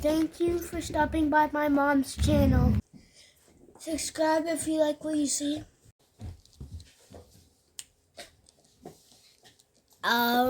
Thank you for stopping by my mom's channel. Subscribe if you like what you see. And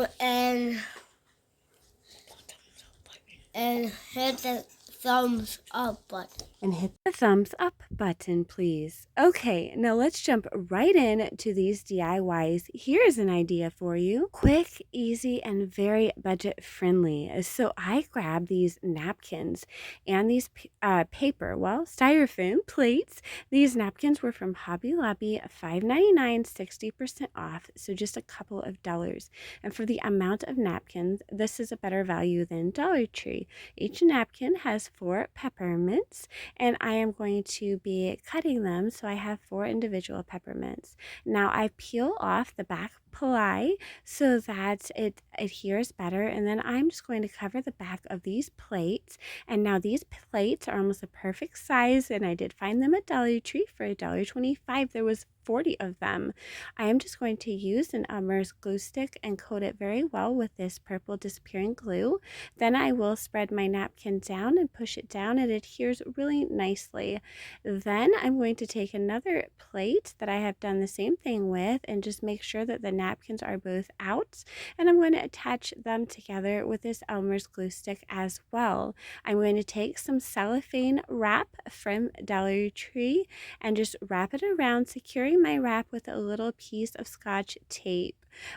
hit the thumbs up button. And hit the thumbs up button, please. Okay, now let's jump right in to these DIYs. Here's an idea for you. Quick, easy, and very budget friendly. So I grabbed these napkins and these styrofoam plates. These napkins were from Hobby Lobby, $5.99, 60% off, so just a couple of dollars. And for the amount of napkins, this is a better value than Dollar Tree. Each napkin has 4 peppermints, and I am going to be cutting them, so I have 4 individual peppermints. Now I peel off the back ply so that it adheres better, and then I'm just going to cover the back of these plates. And now these plates are almost a perfect size, and I did find them at Dollar Tree for $1.25. There was 40 of them. I am just going to use an Elmer's glue stick and coat it very well with this purple disappearing glue. Then I will spread my napkin down and push it down. It adheres really nicely. Then I'm going to take another plate that I have done the same thing with and just make sure that the napkins are both out, and I'm going to attach them together with this Elmer's glue stick as well. I'm going to take some cellophane wrap from Dollar Tree and just wrap it around, securing my wrap with a little piece of Scotch tape.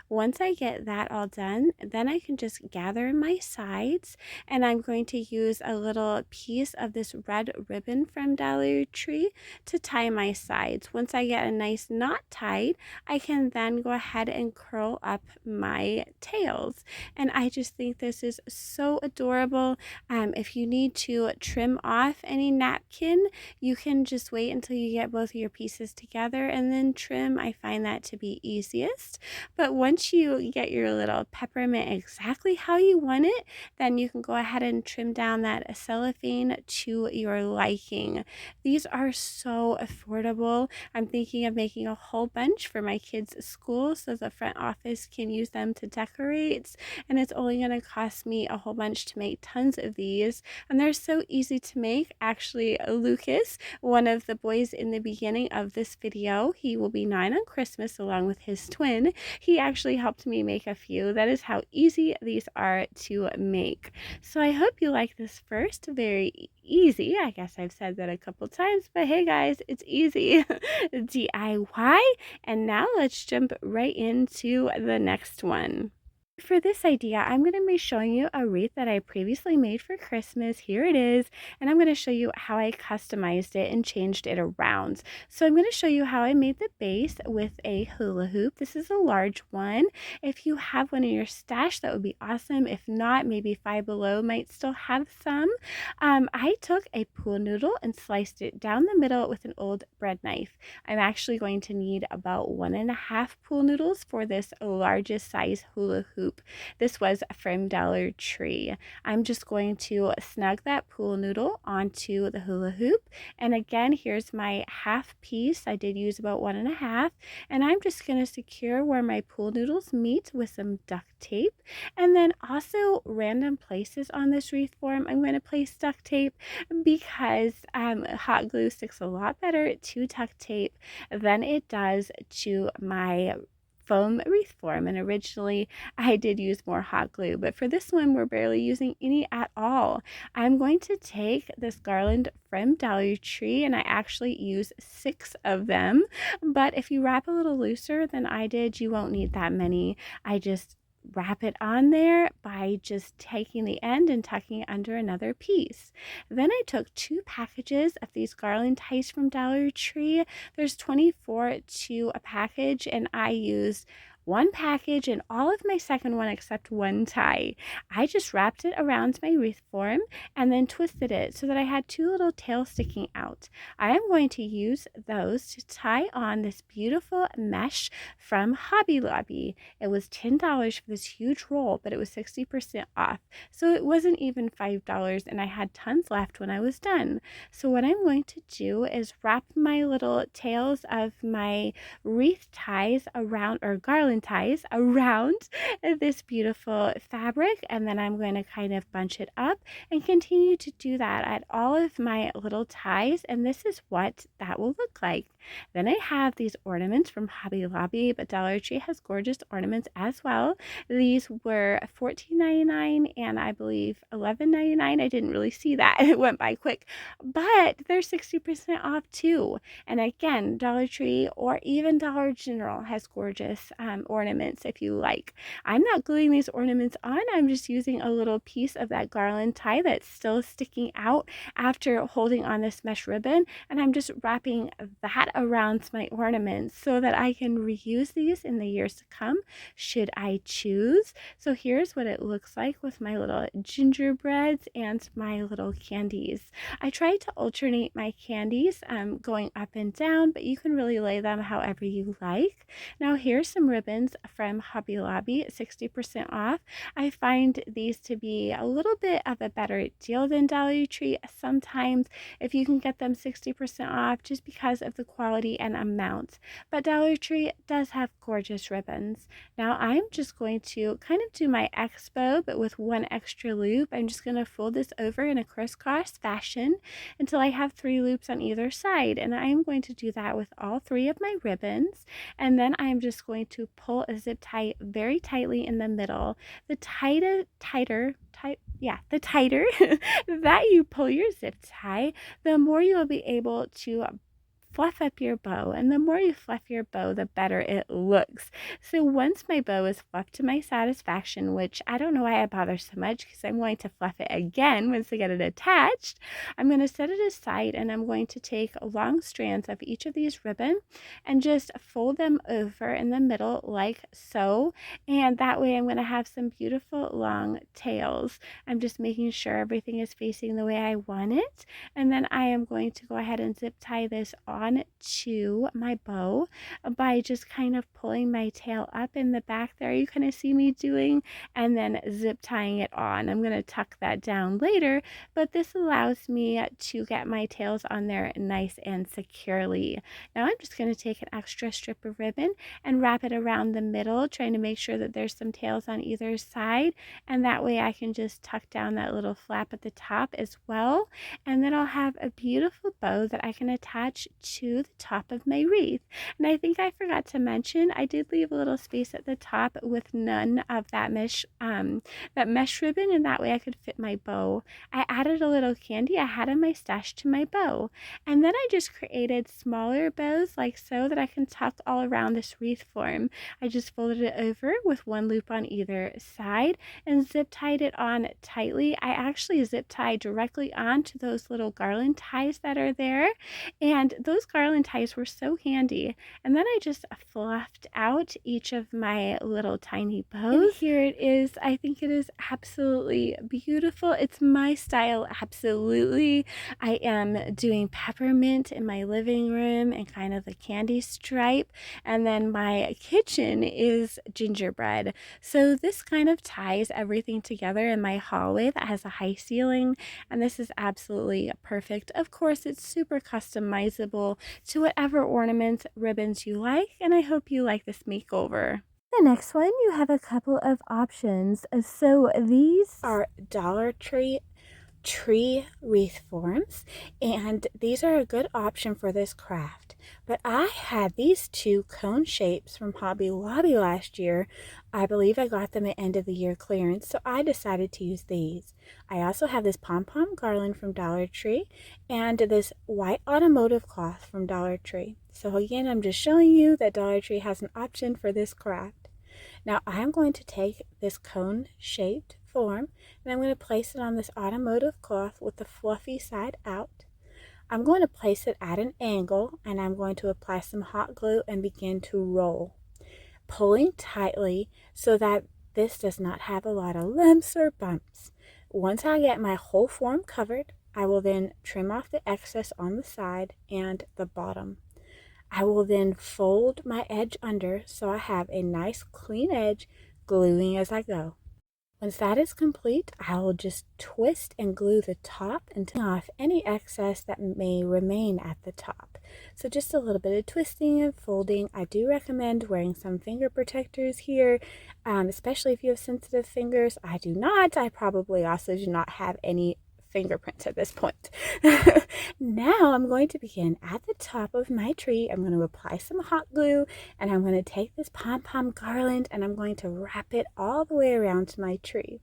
Once I get that all done, then I can just gather my sides, and I'm going to use a little piece of this red ribbon from Dollar Tree to tie my sides. Once I get a nice knot tied, I can then go ahead and curl up my tails. And I just think this is so adorable. If you need to trim off any napkin, you can just wait until you get both of your pieces together and then trim. I find that to be easiest. But once you get your little peppermint exactly how you want it, then you can go ahead and trim down that cellophane to your liking. These are so affordable. I'm thinking of making a whole bunch for my kids' school so the front office can use them to decorate, and it's only going to cost me a whole bunch to make tons of these, and they're so easy to make. Actually, Lucas, one of the boys in the beginning of this video, he will be 9 on Christmas along with his twin. He actually helped me make a few. That is how easy these are to make. So I hope you like this first. Very easy. I guess I've said that a couple times, but hey guys, it's easy. DIY. And now let's jump right into the next one. For this idea, I'm going to be showing you a wreath that I previously made for Christmas. Here it is, and I'm going to show you how I customized it and changed it around. So I'm going to show you how I made the base with a hula hoop. This is a large one. If you have one in your stash, that would be awesome. If not, maybe Five Below might still have some. I took a pool noodle and sliced it down the middle with an old bread knife. I'm actually going to need about 1.5 pool noodles for this largest size hula hoop. This was from Dollar Tree. I'm just going to snug that pool noodle onto the hula hoop. And again, here's my half piece. I did use about 1.5. And I'm just going to secure where my pool noodles meet with some duct tape. And then also random places on this wreath form, I'm going to place duct tape because hot glue sticks a lot better to duct tape than it does to my foam wreath form, and originally I did use more hot glue, but for this one we're barely using any at all. I'm going to take this garland from Dollar Tree, and I actually use 6 of them, but if you wrap a little looser than I did, you won't need that many. I just wrap it on there by just taking the end and tucking it under another piece. Then I took 2 packages of these garland ties from Dollar Tree. There's 24 to a package, and I used 1 package and all of my second one except 1 tie. I just wrapped it around my wreath form and then twisted it so that I had 2 little tails sticking out. I am going to use those to tie on this beautiful mesh from Hobby Lobby. It was $10 for this huge roll, but it was 60% off. So it wasn't even $5, and I had tons left when I was done. So what I'm going to do is wrap my little tails of my wreath ties around, or garland garland ties around this beautiful fabric, and then I'm going to kind of bunch it up and continue to do that at all of my little ties, and this is what that will look like. Then I have these ornaments from Hobby Lobby, but Dollar Tree has gorgeous ornaments as well. These were $14.99 and I believe $11.99. I didn't really see that. It went by quick, but they're 60% off too. And again, Dollar Tree or even Dollar General has gorgeous ornaments if you like. I'm not gluing these ornaments on. I'm just using a little piece of that garland tie that's still sticking out after holding on this mesh ribbon, and I'm just wrapping that around my ornaments so that I can reuse these in the years to come should I choose. So here's what it looks like with my little gingerbreads and my little candies. I try to alternate my candies going up and down, but you can really lay them however you like. Now here's some ribbons from Hobby Lobby, 60% off. I find these to be a little bit of a better deal than Dollar Tree sometimes if you can get them 60% off just because of the quality and amount. But Dollar Tree does have gorgeous ribbons. Now I'm just going to kind of do my expo, but with one extra loop. I'm just going to fold this over in a crisscross fashion until I have 3 loops on either side, and I am going to do that with all 3 of my ribbons. And then I'm just going to pull a zip tie very tightly in the middle. The tighter that you pull your zip tie, the more you'll be able to fluff up your bow, and the more you fluff your bow, the better it looks. So once my bow is fluffed to my satisfaction, which I don't know why I bother so much because I'm going to fluff it again once I get it attached, I'm going to set it aside, and I'm going to take long strands of each of these ribbon and just fold them over in the middle like so, and that way I'm going to have some beautiful long tails. I'm just making sure everything is facing the way I want it, and then I am going to go ahead and zip tie this on to my bow by just kind of pulling my tail up in the back there. You kind of see me doing, and then zip tying it on. I'm going to tuck that down later, but this allows me to get my tails on there nice and securely. Now I'm just going to take an extra strip of ribbon and wrap it around the middle, trying to make sure that there's some tails on either side, and that way I can just tuck down that little flap at the top as well, and then I'll have a beautiful bow that I can attach to the top of my wreath. And I think I forgot to mention, I did leave a little space at the top with none of that mesh ribbon, and that way I could fit my bow. I added a little candy I had in my stash to my bow, and then I just created smaller bows like so that I can tuck all around this wreath form. I just folded it over with one loop on either side and zip tied it on tightly. I actually zip tied directly onto those little garland ties that are there, and those garland ties were so handy. And then I just fluffed out each of my little tiny bows. And here it is. I think it is absolutely beautiful. It's my style, absolutely. I am doing peppermint in my living room and kind of the candy stripe. And then my kitchen is gingerbread. So this kind of ties everything together in my hallway that has a high ceiling. And this is absolutely perfect. Of course, it's super customizable to whatever ornaments, ribbons you like, and I hope you like this makeover. The next one, you have a couple of options. So these are Dollar Tree wreath forms, and these are a good option for this craft. But I had these 2 cone shapes from Hobby Lobby last year. I believe I got them at end of the year clearance, so I decided to use these. I also have this pom-pom garland from Dollar Tree and this white automotive cloth from Dollar Tree. So again, I'm just showing you that Dollar Tree has an option for this craft. Now I'm going to take this cone shaped form and I'm going to place it on this automotive cloth with the fluffy side out. I'm going to place it at an angle, and I'm going to apply some hot glue and begin to roll, pulling tightly so that this does not have a lot of lumps or bumps. Once I get my whole form covered, I will then trim off the excess on the side and the bottom. I will then fold my edge under so I have a nice clean edge, gluing as I go. Once that is complete, I will just twist and glue the top and take off any excess that may remain at the top. So just a little bit of twisting and folding. I do recommend wearing some finger protectors here, especially if you have sensitive fingers. I do not. I probably also do not have any fingerprints at this point. Now I'm going to begin at the top of my tree. I'm going to apply some hot glue, and I'm going to take this pom-pom garland and I'm going to wrap it all the way around my tree.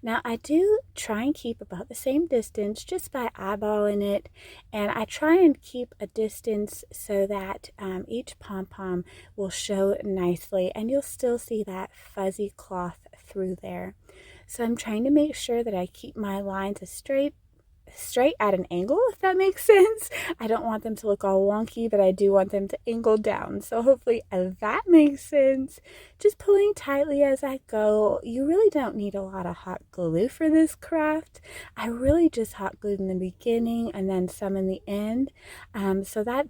Now I do try and keep about the same distance just by eyeballing it, and I try and keep a distance so that each pom-pom will show nicely and you'll still see that fuzzy cloth through there. So I'm trying to make sure that I keep my lines as straight at an angle, if that makes sense. I don't want them to look all wonky, but I do want them to angle down. So hopefully that makes sense. Just pulling tightly as I go. You really don't need a lot of hot glue for this craft. I really just hot glued in the beginning and then some in the end, so that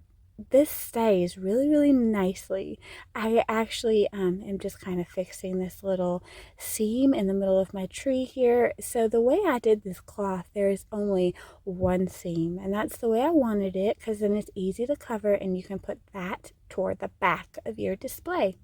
this stays really nicely. I actually am just kind of fixing this little seam in the middle of my tree here. So the way I did this cloth, there is only one seam, and that's the way I wanted it, because then it's easy to cover and you can put that toward the back of your display.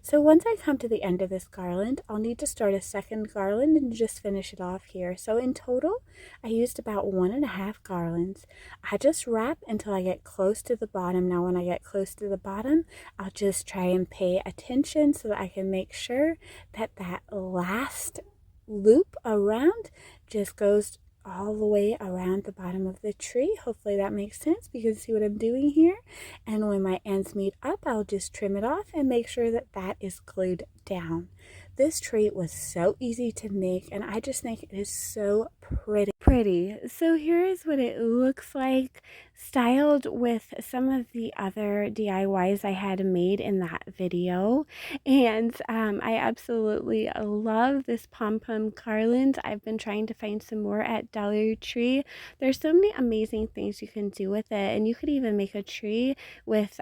So once I come to the end of this garland, I'll need to start a second garland and just finish it off here. So in total, I used about 1.5 garlands. I just wrap until I get close to the bottom. Now when I get close to the bottom, I'll just try and pay attention so that I can make sure that that last loop around just goes all the way around the bottom of the tree. Hopefully that makes sense. You can see what I'm doing here. And when my ends meet up, I'll just trim it off and make sure that that is glued down. This tree was so easy to make, and I just think it is so pretty. So here is what it looks like, styled with some of the other DIYs I had made in that video. And I absolutely love this pom-pom garland. I've been trying to find some more at Dollar Tree. There's so many amazing things you can do with it, and you could even make a tree with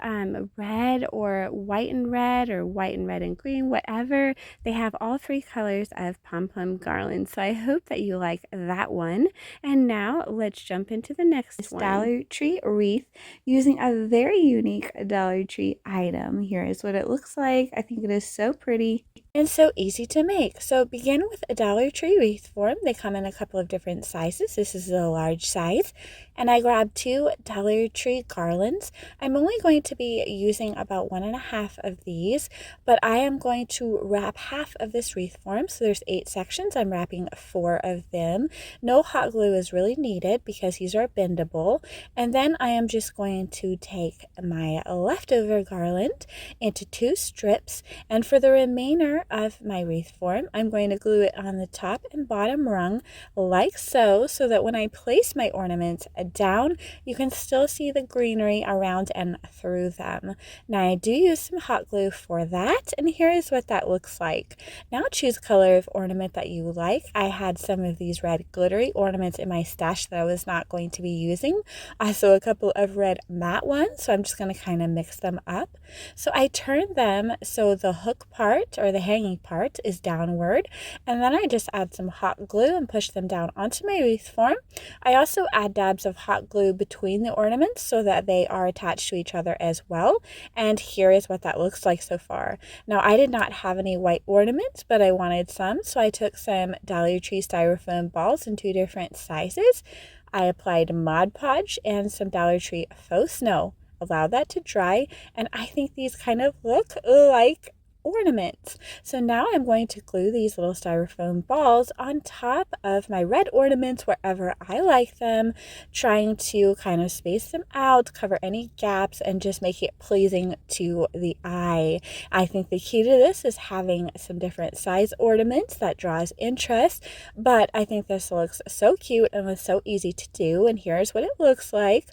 red or white and red, or white and red and green, whatever. They have all 3 colors of pom-pom garland, so I hope that you like that one. And now let's jump into the next one. Dollar Tree wreath, using a very unique Dollar Tree item. Here is what it looks like. I think it is so pretty and so easy to make. So begin with a Dollar Tree wreath form. They come in a couple of different sizes. This is a large size, and I grabbed 2 Dollar Tree garlands. I'm only going to be using about 1.5 of these, but I am going to wrap half of this wreath form. So there's 8 sections. I'm wrapping 4 of them. No hot glue is really needed because these are bendable. And then I am just going to take my leftover garland into 2 strips, and for the remainder of my wreath form, I'm going to glue it on the top and bottom rung like so that when I place my ornaments down, you can still see the greenery around and through them. Now I do use some hot glue for that, and here is what that looks like. Now choose color of ornament that you like. I had some of these red glittery ornaments in my stash that I was not going to be using. Also a couple of red matte ones, so I'm just going to kind of mix them up. So I turn them so the hook part, or the hanging part, is downward, and then I just add some hot glue and push them down onto my wreath form. I also add dabs of hot glue between the ornaments so that they are attached to each other as well, and here is what that looks like so far. Now I did not have any white ornaments, but I wanted some, so I took some Dollar Tree styrofoam balls in 2 different sizes. I applied Mod Podge and some Dollar Tree faux snow. Allow that to dry, and I think these kind of look like ornaments. So now I'm going to glue these little styrofoam balls on top of my red ornaments wherever I like them, trying to kind of space them out, cover any gaps, and just make it pleasing to the eye. I think the key to this is having some different size ornaments that draws interest, but I think this looks so cute and was so easy to do, and here's what it looks like.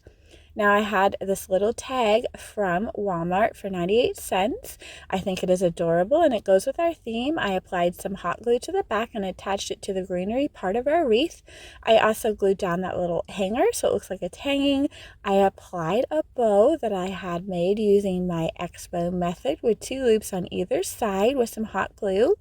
Now I had this little tag from Walmart for 98 cents. I think it is adorable and it goes with our theme. I applied some hot glue to the back and attached it to the greenery part of our wreath. I also glued down that little hanger so it looks like it's hanging. I applied a bow that I had made using my Expo method with 2 loops on either side with some hot glue.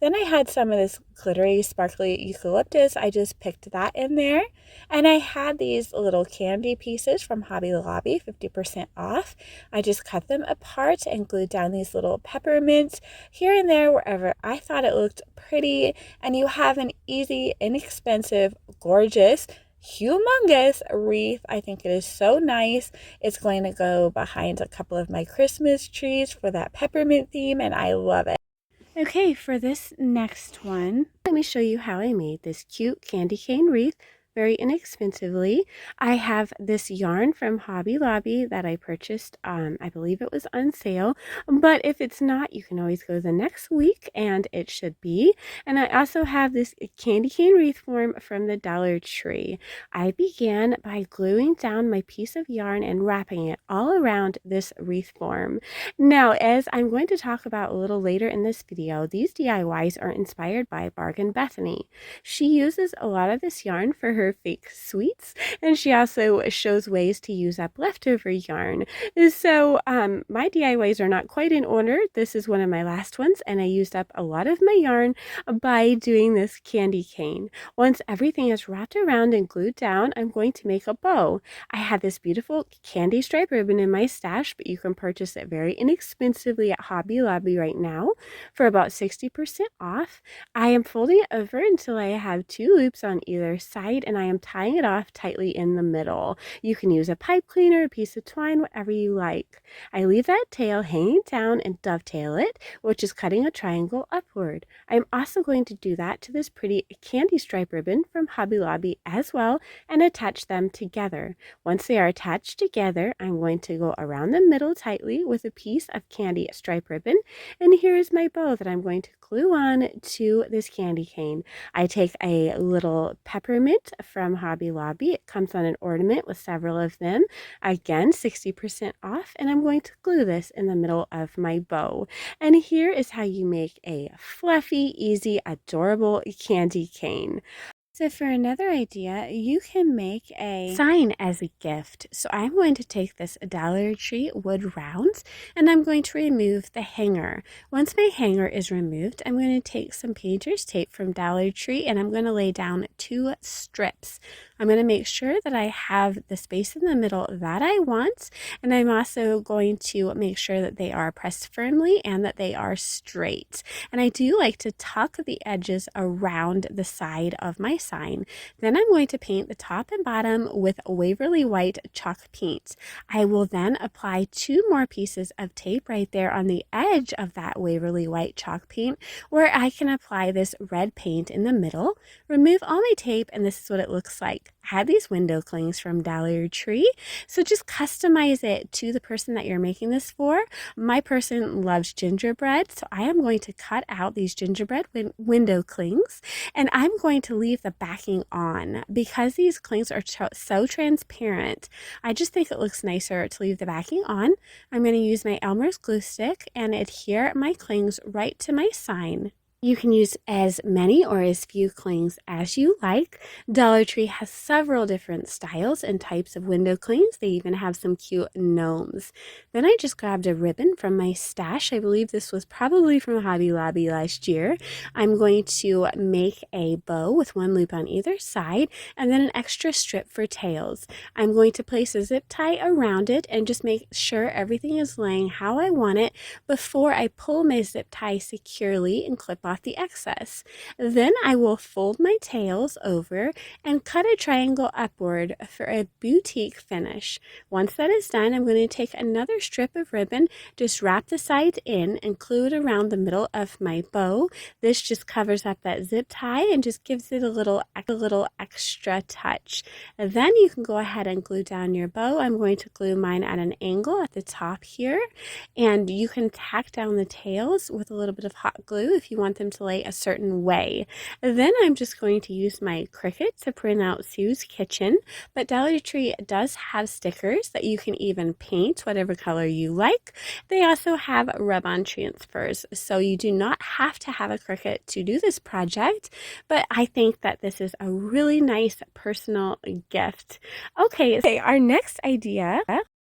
Then I had some of this glittery, sparkly eucalyptus. I just picked that in there. And I had these little candy pieces from Hobby Lobby, 50% off. I just cut them apart and glued down these little peppermints here and there wherever I thought it looked pretty. And you have an easy, inexpensive, gorgeous, humongous wreath. I think it is so nice. It's going to go behind a couple of my Christmas trees for that peppermint theme, and I love it. Okay, for this next one, let me show you how I made this cute candy cane wreath very inexpensively. I have this yarn from Hobby Lobby that I purchased. I believe it was on sale, but if it's not, you can always go the next week and it should be. And I also have this candy cane wreath form from the Dollar Tree. I began by gluing down my piece of yarn and wrapping it all around this wreath form. Now, as I'm going to talk about a little later in this video, these DIYs are inspired by Bargain Bethany. She uses a lot of this yarn for her fake sweets, and she also shows ways to use up leftover yarn. So my DIYs are not quite in order. This is one of my last ones, and I used up a lot of my yarn by doing this candy cane. Once everything is wrapped around and glued down, I'm going to make a bow. I had this beautiful candy stripe ribbon in my stash, but you can purchase it very inexpensively at Hobby Lobby right now for about 60% off. I am folding it over until I have 2 loops on either side, and I am tying it off tightly in the middle. You can use a pipe cleaner, a piece of twine, whatever you like. I leave that tail hanging down and dovetail it, which is cutting a triangle upward. I'm also going to do that to this pretty candy stripe ribbon from Hobby Lobby as well, and attach them together. Once they are attached together, I'm going to go around the middle tightly with a piece of candy stripe ribbon, and here is my bow that I'm going to glue on to this candy cane. I take a little peppermint from Hobby Lobby. It comes on an ornament with several of them. Again, 60% off, and I'm going to glue this in the middle of my bow. And here is how you make a fluffy, easy, adorable candy cane. So for another idea, you can make a sign as a gift. So I'm going to take this Dollar Tree wood rounds, and I'm going to remove the hanger. Once my hanger is removed, I'm going to take some painter's tape from Dollar Tree, and I'm going to lay down 2 strips. I'm going to make sure that I have the space in the middle that I want, and I'm also going to make sure that they are pressed firmly and that they are straight. And I do like to tuck the edges around the side of my sign. Then I'm going to paint the top and bottom with Waverly White chalk paint. I will then apply 2 more pieces of tape right there on the edge of that Waverly White chalk paint, where I can apply this red paint in the middle, remove all my tape, and this is what it looks like. I had these window clings from Dollar Tree, so just customize it to the person that you're making this for. My person loves gingerbread, so I am going to cut out these gingerbread window clings, and I'm going to leave the backing on because these clings are so transparent. I just think it looks nicer to leave the backing on. I'm going to use my Elmer's glue stick and adhere my clings right to my sign. You can use as many or as few clings as you like. Dollar Tree has several different styles and types of window clings. They even have some cute gnomes. Then I just grabbed a ribbon from my stash. I believe this was probably from Hobby Lobby last year. I'm going to make a bow with 1 loop on either side and then an extra strip for tails. I'm going to place a zip tie around it and just make sure everything is laying how I want it before I pull my zip tie securely and clip off the excess. Then I will fold my tails over and cut a triangle upward for a boutique finish. Once that is done, I'm going to take another strip of ribbon, just wrap the sides in and glue it around the middle of my bow. This just covers up that zip tie and just gives it a little extra touch. Then you can go ahead and glue down your bow. I'm going to glue mine at an angle at the top here, and you can tack down the tails with a little bit of hot glue if you want them to lay a certain way. Then I'm just going to use my Cricut to print out Sue's Kitchen, but Dollar Tree does have stickers that you can even paint whatever color you like. They also have rub-on transfers, so you do not have to have a Cricut to do this project, but I think that this is a really nice personal gift. Okay, our next idea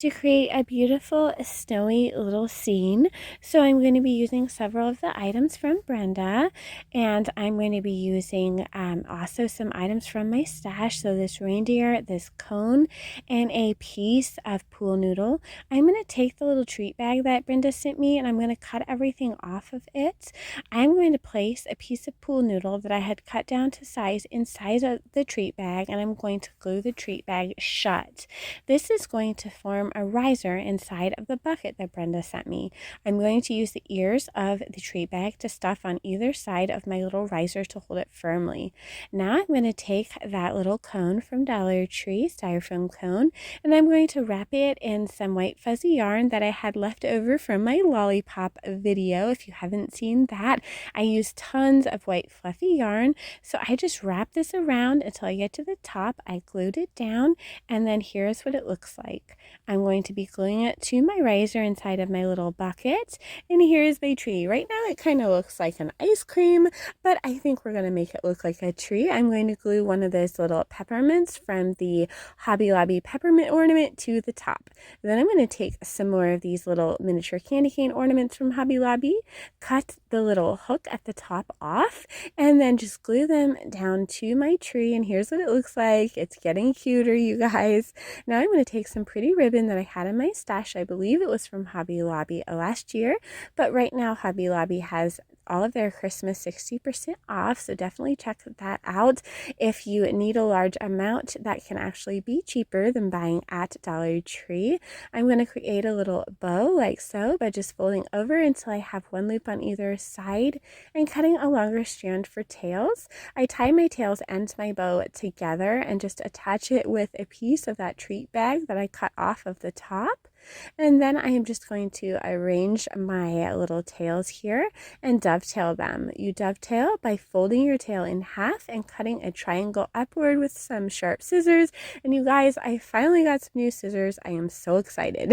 to create a beautiful snowy little scene. So I'm going to be using several of the items from Brenda, and I'm going to be using also some items from my stash. So this reindeer, this cone, and a piece of pool noodle. I'm going to take the little treat bag that Brenda sent me, and I'm going to cut everything off of it. I'm going to place a piece of pool noodle that I had cut down to size inside of the treat bag, and I'm going to glue the treat bag shut. This is going to form a riser inside of the bucket that Brenda sent me. I'm going to use the ears of the treat bag to stuff on either side of my little riser to hold it firmly. Now I'm going to take that little cone from Dollar Tree, styrofoam cone, and I'm going to wrap it in some white fuzzy yarn that I had left over from my lollipop video. If you haven't seen that, I used tons of white fluffy yarn. So I just wrap this around until I get to the top. I glued it down, and then here's what it looks like. I'm going to be gluing it to my riser inside of my little bucket, and here's my tree. Right now it kind of looks like an ice cream, but I think we're going to make it look like a tree. I'm going to glue one of those little peppermints from the Hobby Lobby peppermint ornament to the top. Then I'm going to take some more of these little miniature candy cane ornaments from Hobby Lobby, cut the little hook at the top off, and then just glue them down to my tree. And here's what it looks like. It's getting cuter, you guys. Now I'm going to take some pretty ribbon that I had in my stash. I believe it was from Hobby Lobby last year, but right now Hobby Lobby has all of their Christmas 60% off, so definitely check that out. If you need a large amount, that can actually be cheaper than buying at Dollar Tree. I'm going to create a little bow like so by just folding over until I have one loop on either side and cutting a longer strand for tails. I tie my tails and my bow together and just attach it with a piece of that treat bag that I cut off of the top. And then I am just going to arrange my little tails here and dovetail them. You dovetail by folding your tail in half and cutting a triangle upward with some sharp scissors. And you guys, I finally got some new scissors. I am so excited.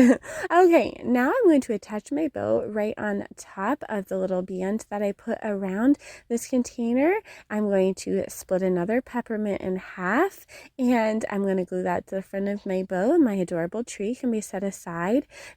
Okay, now I'm going to attach my bow right on top of the little band that I put around this container. I'm going to split another peppermint in half, and I'm going to glue that to the front of my bow, and my adorable tree can be set aside.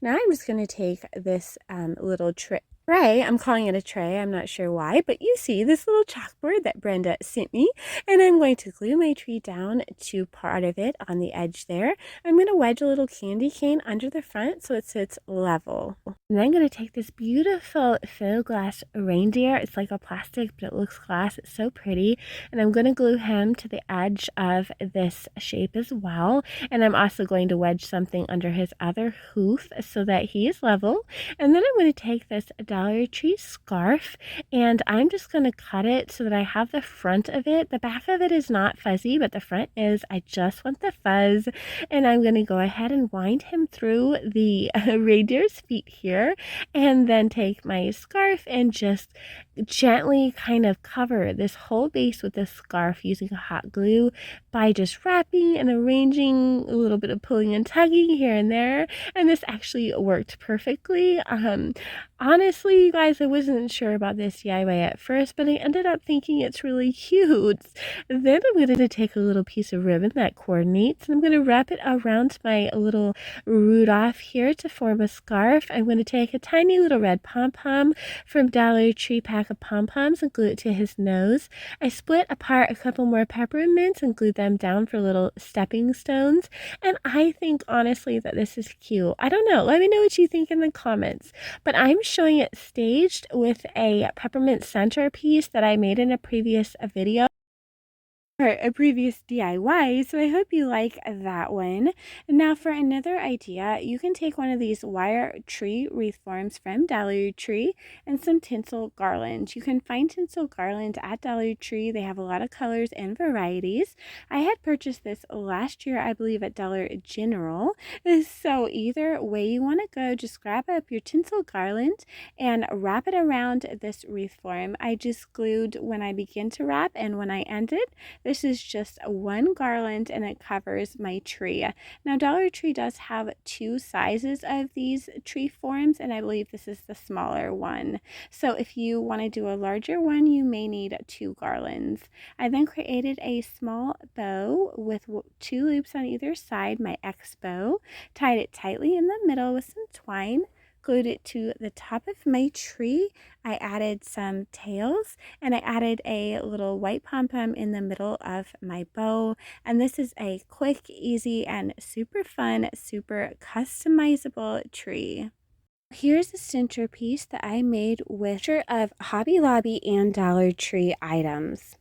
Now I'm just going to take this little tray. I'm calling it a tray, I'm not sure why, but you see this little chalkboard that Brenda sent me, and I'm going to glue my tree down to part of it on the edge there. I'm going to wedge a little candy cane under the front so it sits level. And then I'm going to take this beautiful faux glass reindeer. It's like a plastic, but it looks glass. It's so pretty. And I'm going to glue him to the edge of this shape as well. And I'm also going to wedge something under his other hoof so that he is level. And then I'm going to take this Dollar Tree scarf, and I'm just going to cut it so that I have the front of it. The back of it is not fuzzy, but the front is. I just want the fuzz, and I'm going to go ahead and wind him through the reindeer's feet here, and then take my scarf and just gently kind of cover this whole base with the scarf using hot glue by just wrapping and arranging, a little bit of pulling and tugging here and there, and this actually worked perfectly. Honestly, you guys, I wasn't sure about this DIY at first, but I ended up thinking it's really cute. Then I'm going to take a little piece of ribbon that coordinates, and I'm going to wrap it around my little Rudolph here to form a scarf. I'm going to take a tiny little red pom-pom from Dollar Tree pack of pom-poms and glue it to his nose. I split apart a couple more peppermints and glued them down for little stepping stones, and I think honestly that this is cute. I don't know, let me know what you think in the comments, but I'm showing it staged with a peppermint centerpiece that I made in a previous video. A previous DIY, so I hope you like that one. Now for another idea, you can take one of these wire tree wreath forms from Dollar Tree and some tinsel garland. You can find tinsel garland at Dollar Tree. They have a lot of colors and varieties. I had purchased this last year, I believe, at Dollar General. So either way you want to go, just grab up your tinsel garland and wrap it around this wreath form. I just glued when I began to wrap and when I ended. This is just one garland and it covers my tree. Now, Dollar Tree does have two sizes of these tree forms, and I believe this is the smaller one. So if you want to do a larger one, you may need two garlands. I then created a small bow with two loops on either side, my X bow, tied it tightly in the middle with some twine, glued it to the top of my tree. I added some tails and I added a little white pom-pom in the middle of my bow. And this is a quick, easy, and super fun, super customizable tree. Here's a centerpiece that I made with of Hobby Lobby and Dollar Tree items.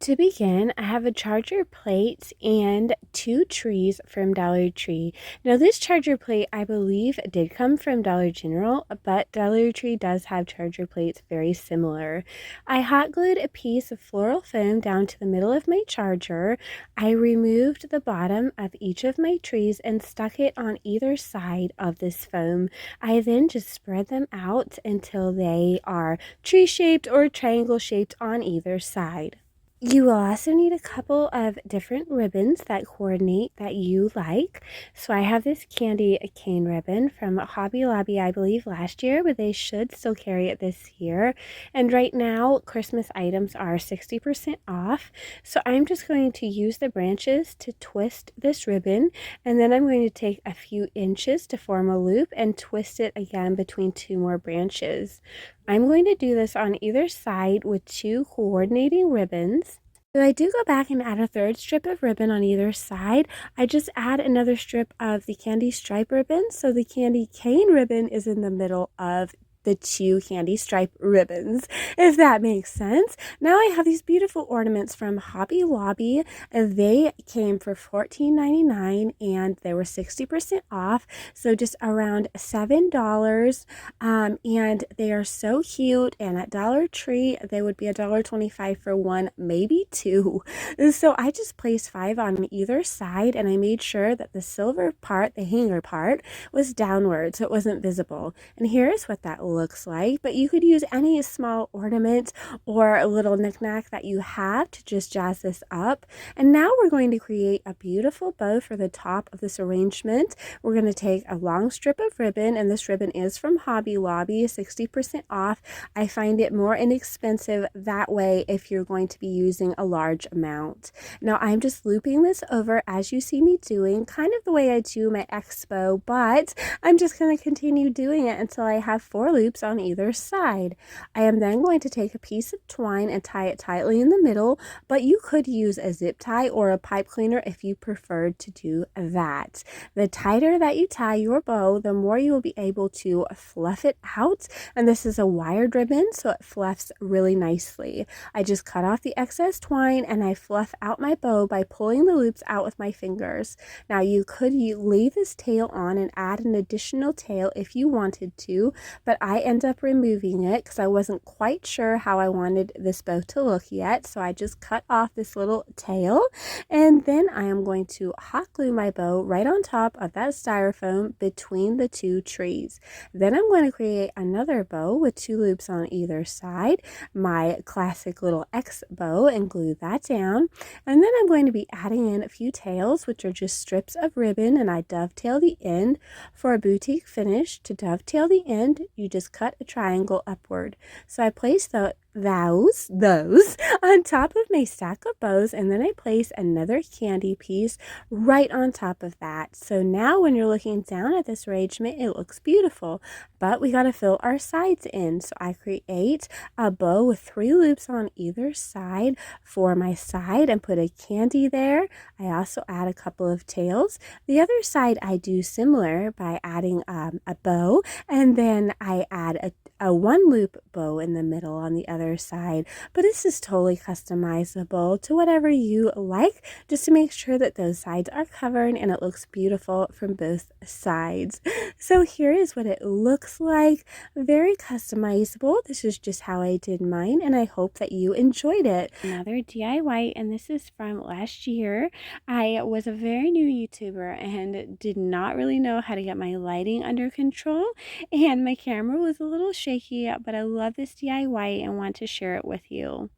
To begin, I have a charger plate and two trees from Dollar Tree. Now, this charger plate, I believe, did come from Dollar General, but Dollar Tree does have charger plates very similar. I hot glued a piece of floral foam down to the middle of my charger. I removed the bottom of each of my trees and stuck it on either side of this foam. I then just spread them out until they are tree-shaped or triangle-shaped on either side. You will also need a couple of different ribbons that coordinate that you like. So I have this Candycane ribbon from Hobby Lobby, I believe, last year, but they should still carry it this year. And right now, Christmas items are 60% off. So I'm just going to use the branches to twist this ribbon, and then I'm going to take a few inches to form a loop and twist it again between two more branches. I'm going to do this on either side with two coordinating ribbons. So I do go back and add a third strip of ribbon on either side. I just add another strip of the candy stripe ribbon, so the candy cane ribbon is in the middle of the two candy stripe ribbons, if that makes sense. Now I have these beautiful ornaments from Hobby Lobby. They came for $14.99 and they were 60% off, so just around $7. And they are so cute, and at Dollar Tree they would be $1.25 for one, maybe two. So I just placed 5 on either side, and I made sure that the silver part, the hanger part, was downward so it wasn't visible. And here's what that looks like, but you could use any small ornament or a little knickknack that you have to just jazz this up. And now we're going to create a beautiful bow for the top of this arrangement. We're going to take a long strip of ribbon, and this ribbon is from Hobby Lobby, 60% off. I find it more inexpensive that way if you're going to be using a large amount. Now I'm just looping this over as you see me doing, kind of the way I do my expo, but I'm just going to continue doing it until I have 4 loops on either side. I am then going to take a piece of twine and tie it tightly in the middle, but you could use a zip tie or a pipe cleaner if you preferred to do that. The tighter that you tie your bow, the more you will be able to fluff it out, and this is a wired ribbon, so it fluffs really nicely. I just cut off the excess twine and I fluff out my bow by pulling the loops out with my fingers. Now you could leave this tail on and add an additional tail if you wanted to, but I end up removing it because I wasn't quite sure how I wanted this bow to look yet, so I just cut off this little tail, and then I am going to hot glue my bow right on top of that styrofoam between the two trees. Then I'm going to create another bow with 2 loops on either side, my classic little X bow, and glue that down. And then I'm going to be adding in a few tails, which are just strips of ribbon, and I dovetail the end. For a boutique finish, to dovetail the end, you just cut a triangle upward. So I place those on top of my stack of bows, and then I place another candy piece right on top of that. So now when you're looking down at this arrangement, it looks beautiful, but we got to fill our sides in. So I create a bow with 3 loops on either side for my side and put a candy there. I also add a couple of tails. The other side I do similar by adding a bow, and then I add a 1 loop bow in the middle on the other side, but this is totally customizable to whatever you like, just to make sure that those sides are covered and it looks beautiful from both sides. So here is what it looks like. Very customizable. This is just how I did mine, and I hope that you enjoyed it. Another DIY, and this is from last year. I was a very new YouTuber and did not really know how to get my lighting under control, and my camera was a little shaky, but I love this DIY and want to share it with you.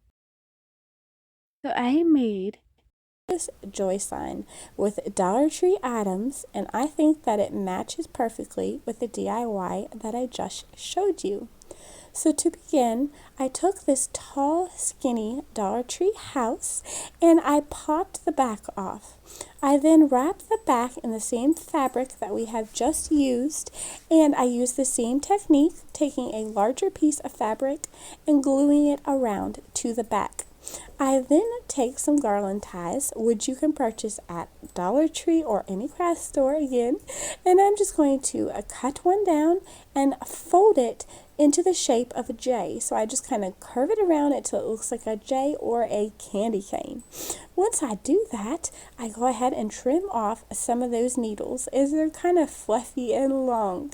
So I made this joy sign with Dollar Tree items, and I think that it matches perfectly with the DIY that I just showed you. So to begin, I took this tall, skinny Dollar Tree house and I popped the back off. I then wrapped the back in the same fabric that we have just used, and I used the same technique, taking a larger piece of fabric and gluing it around to the back. I then take some garland ties, which you can purchase at Dollar Tree or any craft store again, and I'm just going to cut one down and fold it into the shape of a J. So I just kind of curve it around until it looks like a J or a candy cane. Once I do that, I go ahead and trim off some of those needles as they're kind of fluffy and long.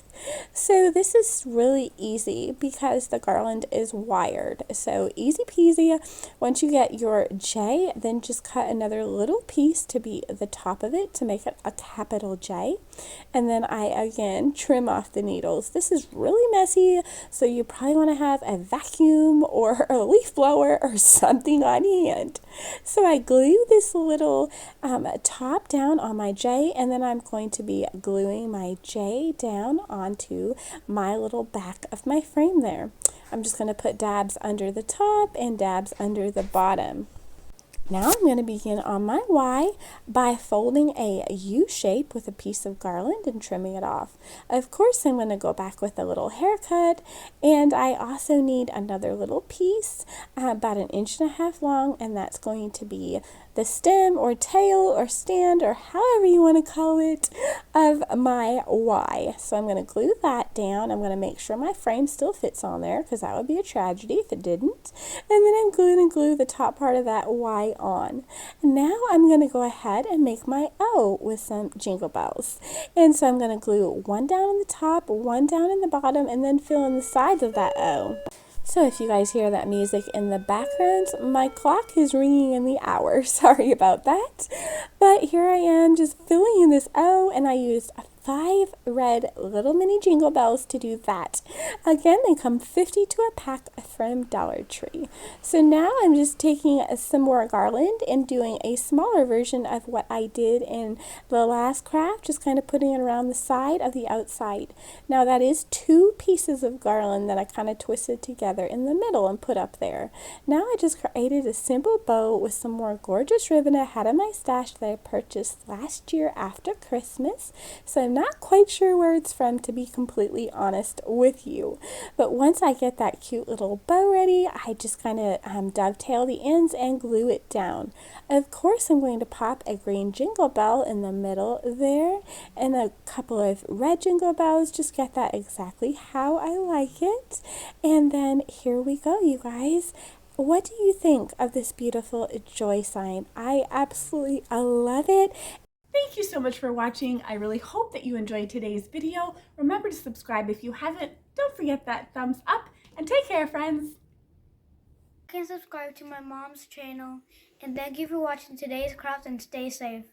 So this is really easy because the garland is wired. So easy peasy. Once you get your J, then just cut another little piece to be the top of it to make it a capital J. And then I again trim off the needles. This is really messy, so you probably want to have a vacuum or a leaf blower or something on hand. So I glue this little top down on my J, and then I'm going to be gluing my J down onto my little back of my frame there. I'm just going to put dabs under the top and dabs under the bottom. Now I'm going to begin on my Y by folding a U shape with a piece of garland and trimming it off. Of course, I'm going to go back with a little haircut, and I also need another little piece about 1.5 inches long, and that's going to be the stem or tail or stand or however you want to call it of my Y. So I'm going to glue that down. I'm going to make sure my frame still fits on there because that would be a tragedy if it didn't. And then I'm going to glue the top part of that Y on. Now I'm going to go ahead and make my O with some jingle bells. And so I'm going to glue one down on the top, one down in the bottom, and then fill in the sides of that O. So if you guys hear that music in the background, my clock is ringing in the hour. Sorry about that. But here I am just filling in this O, and I used 5 red little mini jingle bells to do that. Again, they come 50 to a pack from Dollar Tree. So now I'm just taking some more garland and doing a smaller version of what I did in the last craft, just kind of putting it around the side of the outside. Now that is 2 pieces of garland that I kind of twisted together in the middle and put up there. Now I just created a simple bow with some more gorgeous ribbon I had in my stash that I purchased last year after Christmas. So I'm not quite sure where it's from, to be completely honest with you. But once I get that cute little bow ready, I just kind of dovetail the ends and glue it down. Of course, I'm going to pop a green jingle bell in the middle there and a couple of red jingle bells. Just get that exactly how I like it. And then here we go, you guys. What do you think of this beautiful joy sign? I absolutely love it. Thank you so much for watching. I really hope that you enjoyed today's video. Remember to subscribe if you haven't. Don't forget that thumbs up, and take care, friends. You can subscribe to my mom's channel, and thank you for watching today's craft, and stay safe.